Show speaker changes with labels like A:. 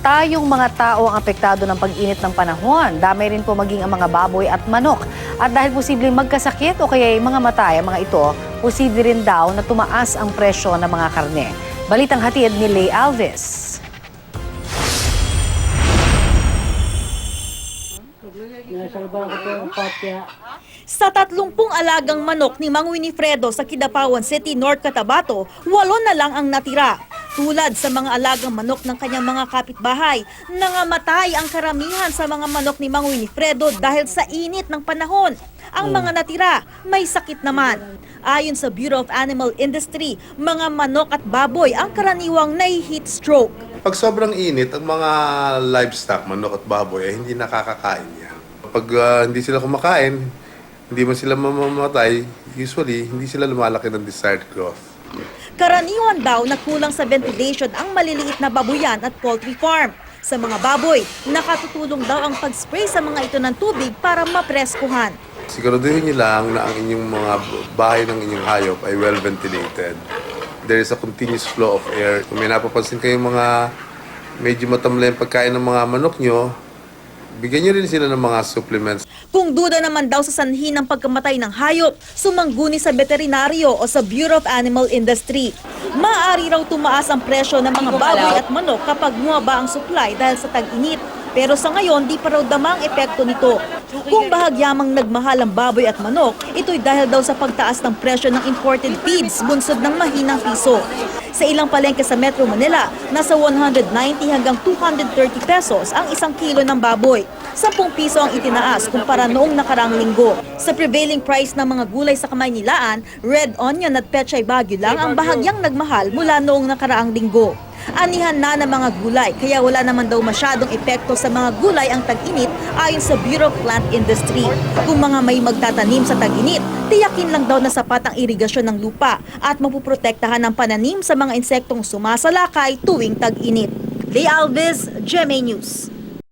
A: tayong mga tao ang apektado ng pag-init ng panahon. Dami rin po maging ang mga baboy at manok. At dahil posibleng magkasakit o kaya mga matay ang mga ito, posible rin daw na tumaas ang presyo ng mga karne. Balitang hatid ni Lay Alves.
B: Sa 30 alagang manok ni Mang Winifredo sa Kidapawan City, North Cotabato, 8 na lang ang natira. Tulad sa mga alagang manok ng kanyang mga kapitbahay, nangamatay ang karamihan sa mga manok ni Mang Winifredo dahil sa init ng panahon. Ang mga natira, may sakit naman. Ayon sa Bureau of Animal Industry, mga manok at baboy ang karaniwang nai-heat stroke.
C: Pag sobrang init, ang mga livestock, manok at baboy, ay hindi nakakakain yan. Pag hindi sila kumakain, hindi man sila mamamatay, usually hindi sila lumalaki ng desired growth.
B: Karaniwan daw na kulang sa ventilation ang maliliit na babuyan at poultry farm. Sa mga baboy, nakatutulong daw ang pag-spray sa mga ito ng tubig para mapreskuhan.
C: Siguraduhin niyo lang na ang inyong mga bahay ng inyong hayop ay well ventilated. There is a continuous flow of air. Kung may napapansin kayong mga medyo matamlay ang pagkain ng mga manok nyo, bigyan niyo rin sila ng mga supplements.
B: Kung duda naman daw sa sanhi ng pagkamatay ng hayop, sumangguni sa veterinaryo o sa Bureau of Animal Industry. Maaari raw tumaas ang presyo ng mga baboy at manok kapag bumaba ang supply dahil sa tag-init. Pero sa ngayon, di pa raw damang epekto nito. Kung bahagyamang nagmahal ang baboy at manok, ito'y dahil daw sa pagtaas ng presyo ng imported feeds bunsod ng mahinang piso. Sa ilang palengke sa Metro Manila, nasa 190 hanggang 230 pesos ang isang kilo ng baboy. 10 piso ang itinaas kumpara noong nakaraang linggo. Sa prevailing price ng mga gulay sa Kamaynilaan, red onion at pechay Baguio lang ang bahagyang nagmahal mula noong nakaraang linggo. Anihan na ng mga gulay, kaya wala naman daw masyadong epekto sa mga gulay ang tag-init ayon sa Bureau of Plant Industry. Kung mga may magtatanim sa tag-init, tiyakin lang daw na sapat ang irigasyon ng lupa at mapuprotektahan ang pananim sa mga insektong sumasalakay tuwing tag-init. Lay Alves, GMA News.